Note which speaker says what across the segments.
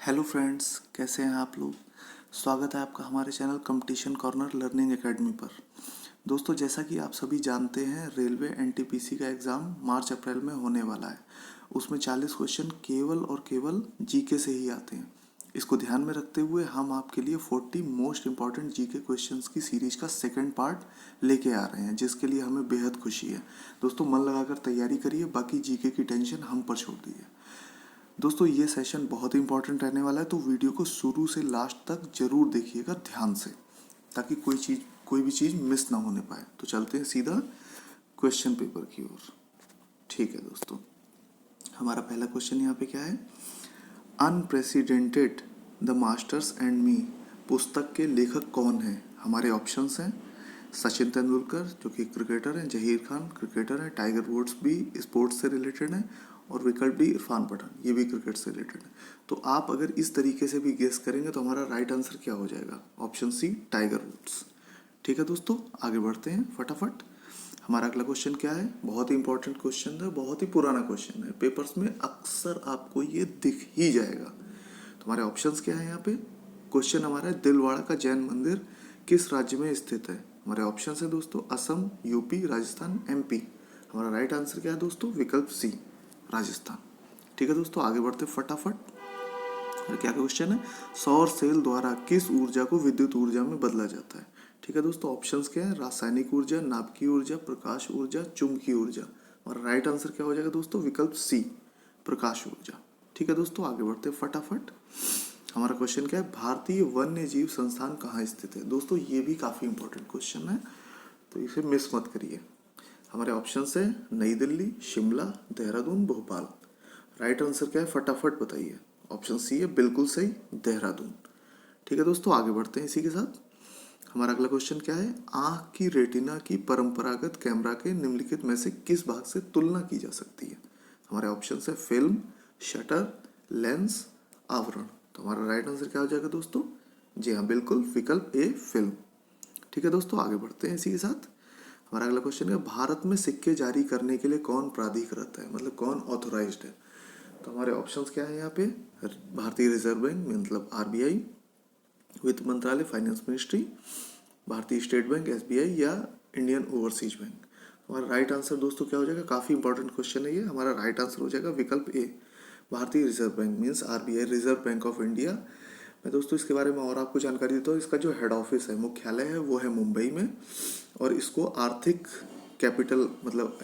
Speaker 1: Hello friends, कैसे हैं आप लोग। स्वागत है आपका हमारे channel competition corner learning academy पर। दोस्तों, जैसा कि आप सभी जानते हैं, रेलवे एनटीपीसी का एग्ज़ाम मार्च अप्रैल में होने वाला है। उसमें 40 क्वेश्चन केवल और केवल जीके से ही आते हैं। इसको ध्यान में रखते हुए हम आपके लिए 40 मोस्ट इंपॉर्टेंट जीके क्वेश्चंस की सीरीज का सेकंड पार्ट लेके आ रहे हैं, जिसके लिए हमें बेहद खुशी है। दोस्तों, मन लगाकर तैयारी करिए, बाकी जीके की टेंशन हम पर छोड़ दीजिए। दोस्तों, ये सेशन बहुत ही इंपॉर्टेंट रहने वाला है, तो वीडियो को शुरू से लास्ट तक जरूर देखिएगा ध्यान से, ताकि कोई भी चीज़ मिस ना होने पाए। तो चलते हैं सीधा क्वेश्चन पेपर की ओर। ठीक है दोस्तों, हमारा पहला क्वेश्चन यहाँ पे क्या है। Unprecedented the masters and me पुस्तक के लेखक कौन हैं। हमारे ऑप्शंस हैं सचिन तेंदुलकर, जो कि क्रिकेटर हैं, जहीर खान क्रिकेटर हैं, टाइगर वुड्स भी स्पोर्ट्स से रिलेटेड हैं, और विकल्प डी इरफान पठान, ये भी क्रिकेट से रिलेटेड है। तो आप अगर इस तरीके से भी गेस करेंगे तो हमारा राइट आंसर क्या हो जाएगा, ऑप्शन सी टाइगर वुड्स। ठीक है दोस्तों, आगे बढ़ते हैं फटाफट। हमारा अगला क्वेश्चन क्या है, बहुत ही इंपॉर्टेंट क्वेश्चन है, बहुत ही पुराना क्वेश्चन है, पेपर्स में अक्सर आपको ये दिख ही जाएगा। तो हमारे ऑप्शंस क्या है यहाँ पे। क्वेश्चन हमारा है, दिलवाड़ा का जैन मंदिर किस राज्य में स्थित है। हमारे ऑप्शंस है दोस्तों, असम, यूपी, राजस्थान, एमपी। हमारा राइट आंसर क्या है दोस्तों, विकल्प सी राजस्थान। ठीक है दोस्तों, आगे बढ़ते फटाफट। और क्या क्वेश्चन है, सौर सेल द्वारा किस ऊर्जा को विद्युत ऊर्जा में बदला जाता है। ठीक है दोस्तों, ऑप्शंस क्या है, रासायनिक ऊर्जा, नाभिकीय ऊर्जा, प्रकाश ऊर्जा, चुंबकीय ऊर्जा। और राइट आंसर क्या हो जाएगा दोस्तों, विकल्प सी प्रकाश ऊर्जा। ठीक है दोस्तों, आगे बढ़ते फटाफट। हमारा क्वेश्चन क्या है, भारतीय वन्य जीव संस्थान कहाँ स्थित है। दोस्तों, ये भी काफ़ी इंपॉर्टेंट क्वेश्चन है, तो इसे मिस मत करिए। हमारे ऑप्शन है नई दिल्ली, शिमला, देहरादून, भोपाल। राइट आंसर क्या है, फटाफट बताइए। ऑप्शन सी है बिल्कुल सही, देहरादून। ठीक है दोस्तों, आगे बढ़ते हैं इसी के साथ। हमारा अगला क्वेश्चन क्या है, आंख की रेटिना की परंपरागत कैमरा के निम्नलिखित में से किस भाग से तुलना की जा सकती है। हमारे ऑप्शन है फिल्म, शटर, लेंस, आवरण। तो हमारा राइट आंसर क्या हो जाएगा दोस्तों, जी हाँ बिल्कुल, विकल्प ए फिल्म। ठीक है दोस्तों, आगे बढ़ते हैं इसी के साथ। हमारा अगला क्वेश्चन है, भारत में सिक्के जारी करने के लिए कौन प्राधिकृत है, मतलब कौन ऑथोराइज्ड है। तो हमारे ऑप्शंस क्या है यहाँ पे, भारतीय रिजर्व बैंक मतलब आरबीआई, वित्त मंत्रालय फाइनेंस मिनिस्ट्री, भारतीय स्टेट बैंक एसबीआई, या इंडियन ओवरसीज बैंक। हमारा राइट आंसर दोस्तों क्या हो जाएगा, काफ़ी इंपॉर्टेंट क्वेश्चन है ये। हमारा राइट आंसर हो जाएगा विकल्प ए भारतीय reserve bank means RBI, reserve bank of India. मैं दोस्तों इसके बारे में और आपको जानकारी देता हूँ। इसका जो हेड ऑफिस है, मुख्यालय है, वो है मुंबई में, और इसको आर्थिक कैपिटल मतलब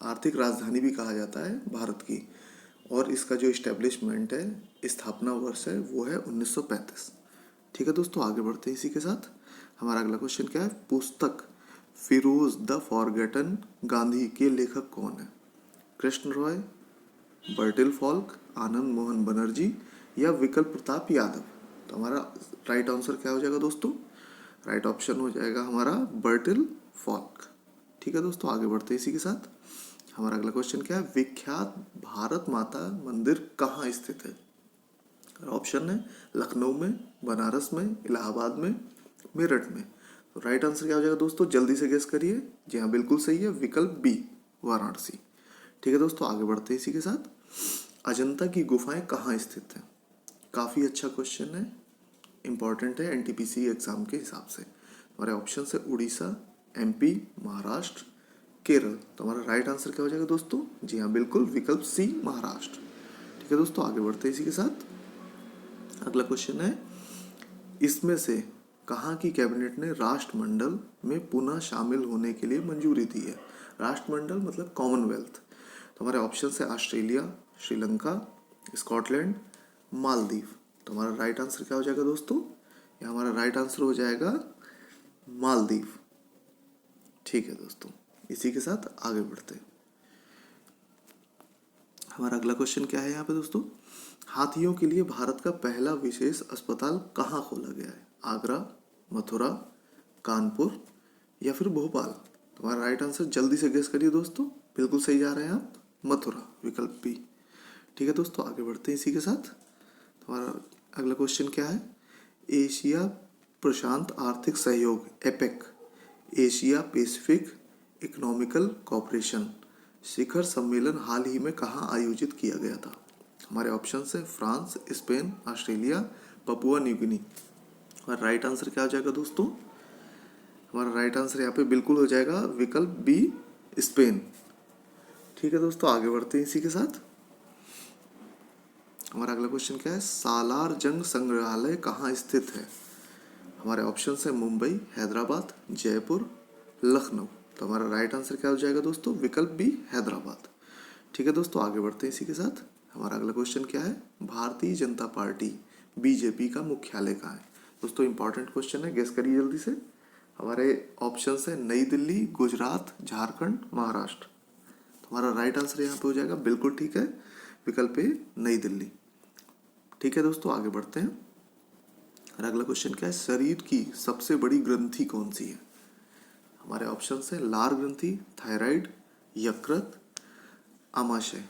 Speaker 1: आर्थिक राजधानी भी कहा जाता है भारत की। और इसका जो इस्टेब्लिशमेंट है, स्थापना वर्ष है, वो है 1935। ठीक है दोस्तों, आगे बढ़ते हैं इसी के साथ। हमारा अगला क्वेश्चन क्या है, पुस्तक फिरोज द फॉरगेटन गांधी के लेखक कौन है। कृष्ण रॉय, बर्टिल फॉल्क, आनंद मोहन बनर्जी, या विकल्प प्रताप यादव। तो हमारा राइट आंसर क्या हो जाएगा दोस्तों, राइट ऑप्शन हो जाएगा हमारा बर्टिल फॉल्क। ठीक है दोस्तों, आगे बढ़ते हैं इसी के साथ। हमारा अगला क्वेश्चन क्या है, विख्यात भारत माता मंदिर कहाँ स्थित है। ऑप्शन है लखनऊ में, बनारस में, इलाहाबाद में, मेरठ में। तो राइट आंसर क्या हो जाएगा दोस्तों, जल्दी से गेस करिए। जी हाँ बिल्कुल सही है, विकल्प बी वाराणसी। ठीक है दोस्तों, आगे बढ़ते हैं इसी के साथ। अजंता की गुफाएं कहाँ स्थित हैं। काफ़ी अच्छा क्वेश्चन है, इंपॉर्टेंट है एनटीपीसी एग्जाम के हिसाब से। हमारे ऑप्शन है उड़ीसा, एमपी, महाराष्ट्र, केरल। तो हमारा राइट आंसर क्या हो जाएगा दोस्तों, जी हाँ बिल्कुल, विकल्प सी महाराष्ट्र। ठीक है दोस्तों, आगे बढ़ते हैं इसी के साथ। अगला क्वेश्चन है, इसमें से कहाँ की कैबिनेट ने राष्ट्रमंडल में पुनः शामिल होने के लिए मंजूरी दी है। राष्ट्रमंडल मतलब कॉमनवेल्थ। तो हमारे ऑप्शन है ऑस्ट्रेलिया, श्रीलंका, स्कॉटलैंड, मालदीव। तो हमारा राइट आंसर क्या हो जाएगा दोस्तों, ये हमारा राइट आंसर हो जाएगा मालदीव। ठीक है दोस्तों, इसी के साथ आगे बढ़ते हैं। हमारा अगला क्वेश्चन क्या है यहाँ पे दोस्तों, हाथियों के लिए भारत का पहला विशेष अस्पताल कहाँ खोला गया है। आगरा, मथुरा, कानपुर, या फिर भोपाल। तो हमारा राइट आंसर जल्दी से गेस करिए दोस्तों, बिल्कुल सही जा रहे हैं आप, मथुरा, विकल्प बी। ठीक है दोस्तों, आगे बढ़ते हैं इसी के साथ। हमारा अगला क्वेश्चन क्या है, एशिया प्रशांत आर्थिक सहयोग APEC, Asia Pacific economical cooperation शिखर सम्मेलन हाल ही में कहाँ आयोजित किया गया था। हमारे ऑप्शन है France, Spain, Australia, Papua New Guinea. हमारा राइट आंसर क्या हो जाएगा दोस्तों? हमारा राइट आंसर यहाँ पे बिल्कुल हो जाएगा विकल्प बी, स्पेन। ठीक है दोस्तों, आगे बढ़ते हैं इसी के साथ। हमारा अगला क्वेश्चन क्या है? सालार जंग संग्रहालय कहाँ स्थित है? हमारे ऑप्शन है मुंबई, हैदराबाद, जयपुर, लखनऊ। तो हमारा राइट आंसर क्या हो जाएगा दोस्तों? विकल्प बी, हैदराबाद। ठीक है दोस्तों, आगे बढ़ते हैं इसी के साथ। हमारा अगला क्वेश्चन क्या है? भारतीय जनता पार्टी बीजेपी का मुख्यालय कहाँ है? दोस्तों इंपॉर्टेंट क्वेश्चन है, गेस करिए जल्दी से। हमारे ऑप्शन है नई दिल्ली, गुजरात, झारखंड, महाराष्ट्र। तो हमारा राइट आंसर यहाँ पे हो जाएगा बिल्कुल ठीक है, विकल्प ए, नई दिल्ली। ठीक है दोस्तों, आगे बढ़ते हैं। और अगला क्वेश्चन क्या है? शरीर की सबसे बड़ी ग्रंथि कौन सी है? हमारे ऑप्शन है लार ग्रंथि, थायराइड, यकृत, आमाशय।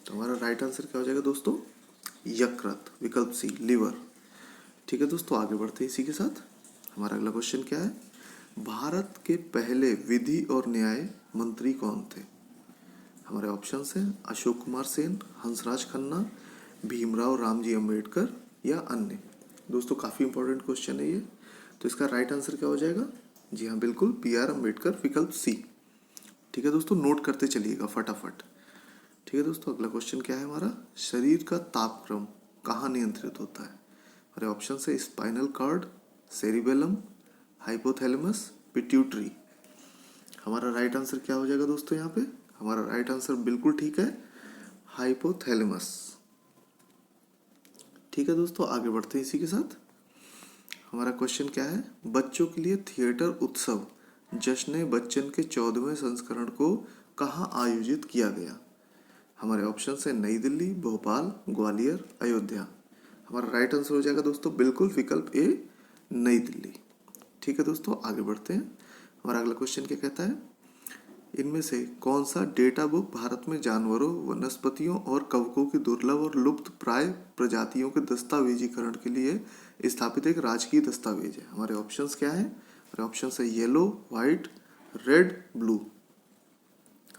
Speaker 1: तो हमारा राइट आंसर क्या हो जाएगा दोस्तों? यकृत, विकल्प सी, लिवर। ठीक है दोस्तों, आगे बढ़ते हैं इसी के साथ। हमारा अगला क्वेश्चन क्या है? भारत के पहले विधि और न्याय मंत्री कौन थे? हमारे ऑप्शन है अशोक कुमार सेन, हंसराज खन्ना, भीमराव रामजी अम्बेडकर या अन्य। दोस्तों काफ़ी इंपॉर्टेंट क्वेश्चन है ये। तो इसका राइट आंसर क्या हो जाएगा? जी हाँ बिल्कुल, बी आर अम्बेडकर, विकल्प सी। ठीक है दोस्तों, नोट करते चलिएगा फटाफट। ठीक है दोस्तों, अगला क्वेश्चन क्या है हमारा? शरीर का तापक्रम कहाँ नियंत्रित होता है? हमारे ऑप्शन है spinal cord, cerebellum, hypothalamus, pituitary. हमारा राइट आंसर क्या हो जाएगा दोस्तों यहाँ पे? हमारा राइट आंसर बिल्कुल ठीक है, हाइपोथैलेमस। ठीक है दोस्तों, आगे बढ़ते हैं इसी के साथ। हमारा क्वेश्चन क्या है? बच्चों के लिए थिएटर उत्सव जश्न बच्चन के 14वें संस्करण को कहाँ आयोजित किया गया? हमारे ऑप्शन है नई दिल्ली, भोपाल, ग्वालियर, अयोध्या। हमारा राइट आंसर हो जाएगा दोस्तों बिल्कुल विकल्प ए, नई दिल्ली। ठीक है दोस्तों, आगे बढ़ते हैं। हमारा अगला क्वेश्चन क्या कहता है? इनमें से कौन सा डेटा बुक भारत में जानवरों, वनस्पतियों और कवकों की दुर्लभ और लुप्त प्राय प्रजातियों के दस्तावेजीकरण के लिए स्थापित एक राजकीय दस्तावेज है? हमारे ऑप्शंस क्या है? हमारे ऑप्शंस है येलो, व्हाइट, रेड, ब्लू।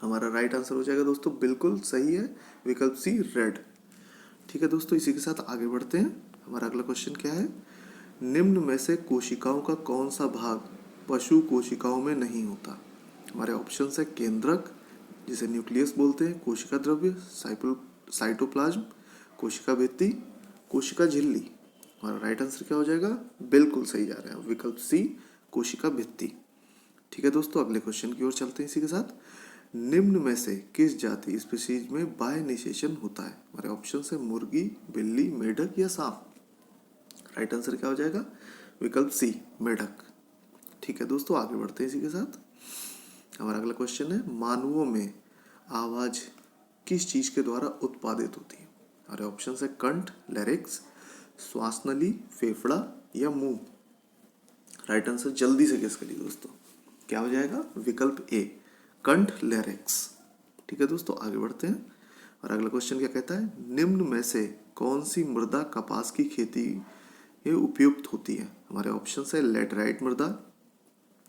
Speaker 1: हमारा राइट आंसर हो जाएगा दोस्तों बिल्कुल सही है, विकल्प सी, रेड। ठीक है दोस्तों, इसी के साथ आगे बढ़ते हैं। हमारा अगला क्वेश्चन क्या है? निम्न में से कोशिकाओं का कौन सा भाग पशु कोशिकाओं में नहीं होता? हमारे ऑप्शन है केंद्रक, जिसे न्यूक्लियस बोलते हैं, कोशिका द्रव्य, साइटोप्लाज्म, कोशिका भित्ति, कोशिका झिल्ली। हमारा राइट आंसर क्या हो जाएगा? बिल्कुल सही जा रहे हैं, विकल्प सी, कोशिका भित्ति। ठीक है दोस्तों, अगले क्वेश्चन की ओर चलते हैं इसी के साथ। निम्न में से किस जाति स्पीशीज में बाह्य निषेचन होता है? हमारे ऑप्शन है मुर्गी, बिल्ली, मेढक या सांप। राइट आंसर क्या हो जाएगा? विकल्प सी, मेढक। ठीक है दोस्तों, आगे बढ़ते हैं इसी के साथ। हमारा अगला क्वेश्चन है मानवों में आवाज किस चीज के द्वारा उत्पादित होती है? हमारे ऑप्शन है कंठ, लैरिक्स, श्वास नली, फेफड़ा या मुंह। राइट आंसर जल्दी से गेस करिए दोस्तों, क्या हो जाएगा? विकल्प ए, कंठ, लैरिक्स। ठीक है दोस्तों, आगे बढ़ते हैं। और अगला क्वेश्चन क्या कहता है? निम्न में से कौन सी मृदा कपास की खेती ये उपयुक्त होती है? हमारे ऑप्शन है लेटराइट मृदा,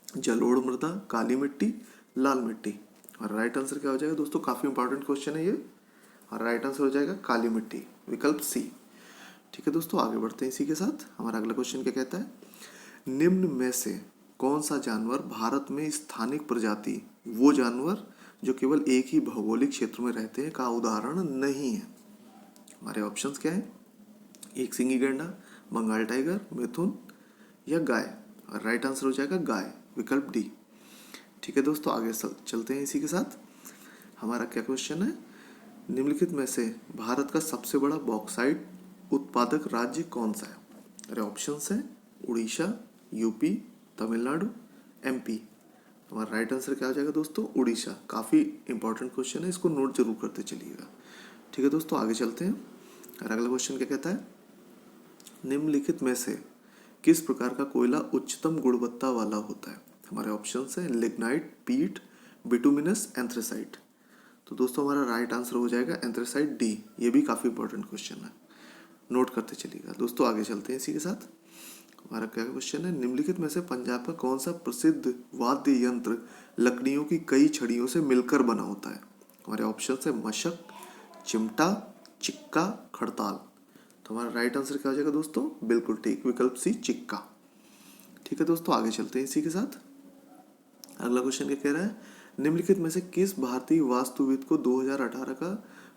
Speaker 1: जलोढ़ मृदा, काली मिट्टी, लाल मिट्टी। और राइट आंसर क्या हो जाएगा दोस्तों? काफ़ी इंपॉर्टेंट क्वेश्चन है ये। और राइट आंसर हो जाएगा काली मिट्टी, विकल्प सी। ठीक है दोस्तों, आगे बढ़ते हैं इसी के साथ। हमारा अगला क्वेश्चन क्या कहता है? निम्न में से कौन सा जानवर भारत में स्थानिक प्रजाति, वो जानवर जो केवल एक ही भौगोलिक क्षेत्र में रहते हैं, का उदाहरण नहीं है? हमारे ऑप्शंस क्या है? एक सिंगी गैंडा, बंगाल टाइगर, मिथुन या गाय। और राइट आंसर हो जाएगा गाय, विकल्प डी। ठीक है दोस्तों, आगे चलते हैं इसी के साथ। हमारा क्या क्वेश्चन है? निम्नलिखित में से भारत का सबसे बड़ा बॉक्साइट उत्पादक राज्य कौन सा है? अरे ऑप्शंस हैं उड़ीसा, यूपी, तमिलनाडु, एमपी। हमारा राइट आंसर क्या हो जाएगा दोस्तों? उड़ीसा। काफ़ी इंपॉर्टेंट क्वेश्चन है, इसको नोट जरूर करते चलिएगा। ठीक है दोस्तों, आगे चलते हैं। और अगला क्वेश्चन क्या कहता है? निम्नलिखित में से किस प्रकार का कोयला उच्चतम गुणवत्ता वाला होता है? हमारे ऑप्शन है लिग्नाइट, पीट, बिटुमिनस, एंथ्रेसाइट। तो दोस्तों हमारा राइट आंसर हो जाएगा एंथ्रेसाइट, डी। ये भी काफ़ी इंपॉर्टेंट क्वेश्चन है, नोट करते चलिएगा दोस्तों। आगे चलते हैं इसी के साथ। हमारा क्या क्वेश्चन है? निम्नलिखित में से पंजाब का कौन सा प्रसिद्ध वाद्य यंत्र लकड़ियों की कई छड़ियों से मिलकर बना होता है? हमारे ऑप्शन है मशक, चिमटा, चिक्का खड़ताल। तो हमारा राइट आंसर क्या हो जाएगा दोस्तों? बिल्कुल ठीक, विकल्प सी चिक्का। ठीक है दोस्तों, आगे चलते हैं इसी के साथ। अगला क्वेश्चन क्या कह रहा है, निम्नलिखित में से किस भारतीय वास्तुविद को 2018 का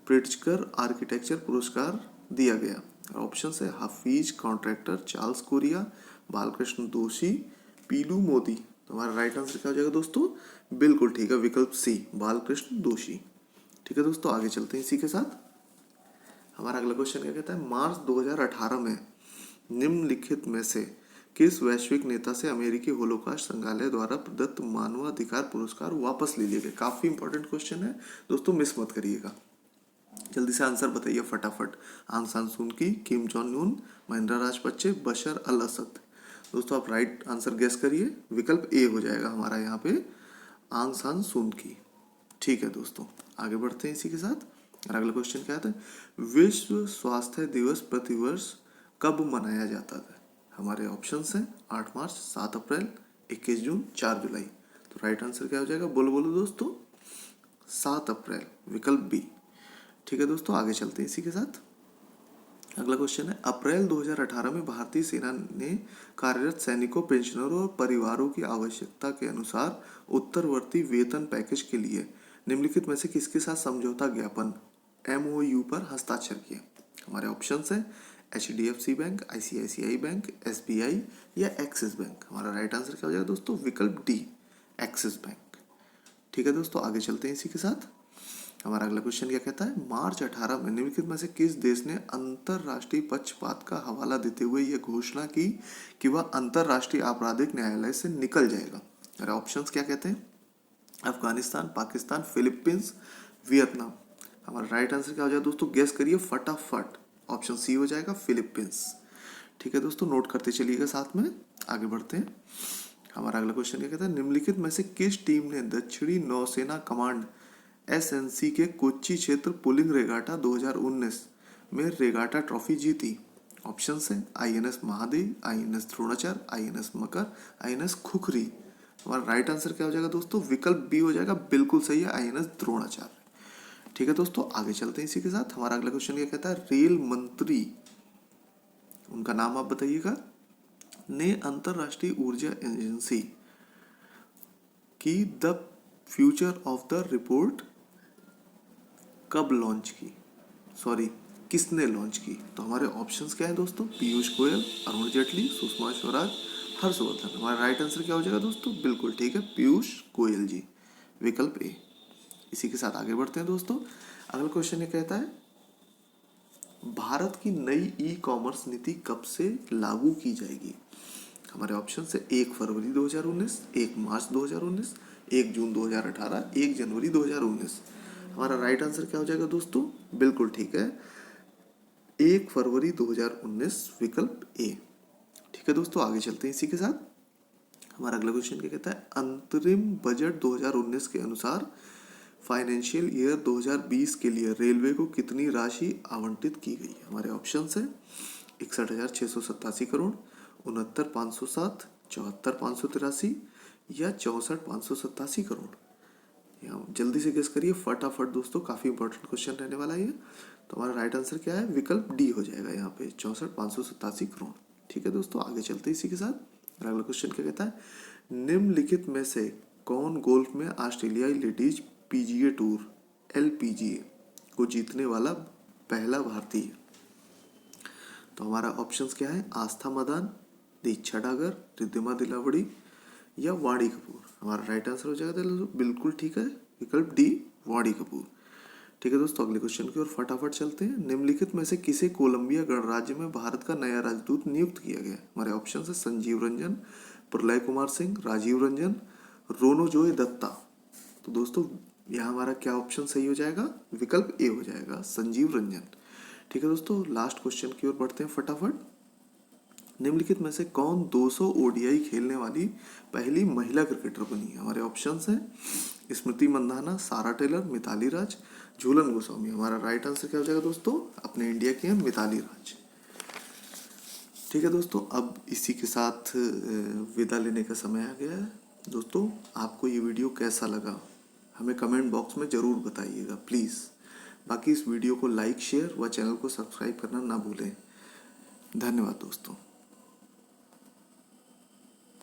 Speaker 1: प्रिट्जकर आर्किटेक्चर पुरस्कार दिया गया? ऑप्शन है हाफिज कॉन्ट्रैक्टर, चार्ल्स कोरिया, बालकृष्ण दोषी, पीलू मोदी। तो हमारा राइट आंसर क्या हो जाएगा दोस्तों? बिल्कुल ठीक है, विकल्प सी, बालकृष्ण दोषी। ठीक है दोस्तों, आगे चलते हैं इसी के साथ। हमारा अगला क्वेश्चन क्या कहता है, मार्च 2018 में निम्नलिखित में से किस वैश्विक नेता से अमेरिकी होलोकॉस्ट संग्रहालय द्वारा प्रदत्त मानवाधिकार पुरस्कार वापस ले लिए गए? काफी इंपॉर्टेंट क्वेश्चन है दोस्तों, मिस मत करिएगा। जल्दी से आंसर बताइए फटाफट। आंग सान सू की, Kim Jong Un, Mahindra Rajapaksa, बशर अल असद। दोस्तों आप राइट आंसर गेस करिए, विकल्प ए हो जाएगा हमारा यहाँ पे, आंग सान सू की। ठीक है दोस्तों, आगे बढ़ते हैं इसी के साथ। और अगला क्वेश्चन क्या आता है, विश्व स्वास्थ्य दिवस प्रतिवर्ष कब मनाया जाता है? हमारे ऑप्शंस हैं 8 मार्च, 7 अप्रैल, 21 जून, 4 जुलाई। तो राइट आंसर क्या हो जाएगा? बोलो बोलो दोस्तों, 7 अप्रैल, विकल्प बी। ठीक है दोस्तों, आगे चलते हैं इसी के साथ। अगला क्वेश्चन है, अप्रैल 2018 में भारतीय सेना ने कार्यरत सैनिकों, पेंशनरों और परिवारों की आवश्यकता के अनुसार उत्तरवर्ती वेतन पैकेज के लिए निम्नलिखित में से किसके साथ समझौता ज्ञापन MOU पर हस्ताक्षर किए? हमारे ऑप्शंस हैं HDFC bank, ICICI bank, SBI या एक्सिस बैंक। हमारा राइट आंसर क्या हो जाएगा दोस्तों? विकल्प डी, एक्सिस बैंक। ठीक है दोस्तों, आगे चलते हैं इसी के साथ। हमारा अगला क्वेश्चन क्या कहता है, मार्च 18 में निम्नलिखित में से किस देश ने अंतरराष्ट्रीय पक्षपात का हवाला देते हुए यह घोषणा की कि वह अंतरराष्ट्रीय आपराधिक न्यायालय से निकल जाएगा? मेरे ऑप्शंस क्या कहते हैं, अफगानिस्तान, पाकिस्तान, फिलीपींस, वियतनाम। हमारा राइट आंसर क्या हो जाएगा दोस्तों? गेस करिए फटाफट। ऑप्शन सी हो जाएगा, फिलीपींस। ठीक है दोस्तों, नोट करते चलिएगा साथ में, आगे बढ़ते हैं। हमारा अगला क्वेश्चन क्या कहता है, निम्नलिखित में से किस टीम ने दक्षिणी नौसेना कमांड SNC के कोच्चि क्षेत्र पुलिंग रेगाटा 2019 में रेगाटा ट्रॉफी जीती? ऑप्शन है INS Mahadev, INS Dronacharya, INS मकर, INS खुखरी। हमारा राइट आंसर क्या हो जाएगा दोस्तों? विकल्प बी हो जाएगा, बिल्कुल सही है, INS द्रोणाचार्य। ठीक है दोस्तों, आगे चलते हैं इसी के साथ। हमारा अगला क्वेश्चन क्या कहता है, रेल मंत्री, उनका नाम आप बताइएगा, ने अंतरराष्ट्रीय ऊर्जा एजेंसी की the future of the report कब लॉन्च की? सॉरी, किसने लॉन्च की? तो हमारे ऑप्शंस क्या है दोस्तों, पीयूष गोयल, अरुण जेटली, सुषमा स्वराज, हर्षवर्धन। हमारा राइट आंसर क्या हो जाएगा दोस्तों? बिल्कुल ठीक है, पीयूष गोयल जी, विकल्प ए। इसी के साथ आगे बढ़ते हैं दोस्तों। अगला क्वेश्चन ये कहता है, भारत की नई ई-कॉमर्स नीति कब से लागू की जाएगी? हमारे ऑप्शन है 1 फरवरी 2019, 1 मार्च 2019, 1 जून 2018, 1 जनवरी 2019। हमारा राइट आंसर क्या हो जाएगा दोस्तों? बिल्कुल ठीक है, 1 फरवरी 2019, विकल्प ए। ठीक है दोस्तों, आगे चलते हैं इसी के साथ। हमारा अगला क्वेश्चन क्या कहता है, अंतरिम बजट 2019 के अनुसार फाइनेंशियल ईयर 2020 के लिए रेलवे को कितनी राशि आवंटित की गई? हमारे ऑप्शन है 61,687 करोड़, 69,507, 74,583 या 64,587 करोड़। यहाँ जल्दी से गेस करिए फटाफट दोस्तों, काफ़ी इंपॉर्टेंट क्वेश्चन रहने वाला है ये। तो हमारा राइट आंसर क्या है? विकल्प डी हो जाएगा यहाँ पे, 64,587 करोड़। ठीक है दोस्तों, आगे चलते हैं इसी के साथ। अगला क्वेश्चन क्या कहता है, निम्नलिखित में से कौन गोल्फ में ऑस्ट्रेलियाई लेडीज PGA टूर LPGA को जीतने वाला पहला भारतीय है? तो हमारा ऑप्शंस क्या है, आस्था मदान, दीक्षा डागर, रिद्धिमा दिलावड़ी या वाणी कपूर। हमारा राइट आंसर हो जाएगा बिल्कुल ठीक है, विकल्प डी, वाणी कपूर। ठीक है दोस्तों, अगले क्वेश्चन की ओर फटाफट चलते हैं। निम्नलिखित में से किसे कोलंबिया गणराज्य में भारत का नया राजदूत नियुक्त किया गया? हमारे ऑप्शन है संजीव रंजन, प्रलय कुमार सिंह, राजीव रंजन, रोनोजोय दत्ता। तो दोस्तों यहाँ हमारा क्या ऑप्शन सही हो जाएगा? विकल्प ए हो जाएगा, संजीव रंजन। ठीक है दोस्तों, लास्ट क्वेश्चन की ओर बढ़ते हैं फटाफट। निम्नलिखित में से कौन 200 ODI खेलने वाली पहली महिला क्रिकेटर बनी? हमारे ऑप्शंस हैं स्मृति मंधाना, सारा टेलर, मिताली राज, झूलन गोस्वामी। हमारा राइट आंसर क्या हो जाएगा दोस्तों? अपने इंडिया की है मिताली राज। ठीक है दोस्तों, अब इसी के साथ विदा लेने का समय आ गया है। दोस्तों आपको ये वीडियो कैसा लगा हमें कमेंट बॉक्स में ज़रूर बताइएगा प्लीज़। बाकी इस वीडियो को लाइक शेयर व चैनल को सब्सक्राइब करना ना भूलें। धन्यवाद दोस्तों।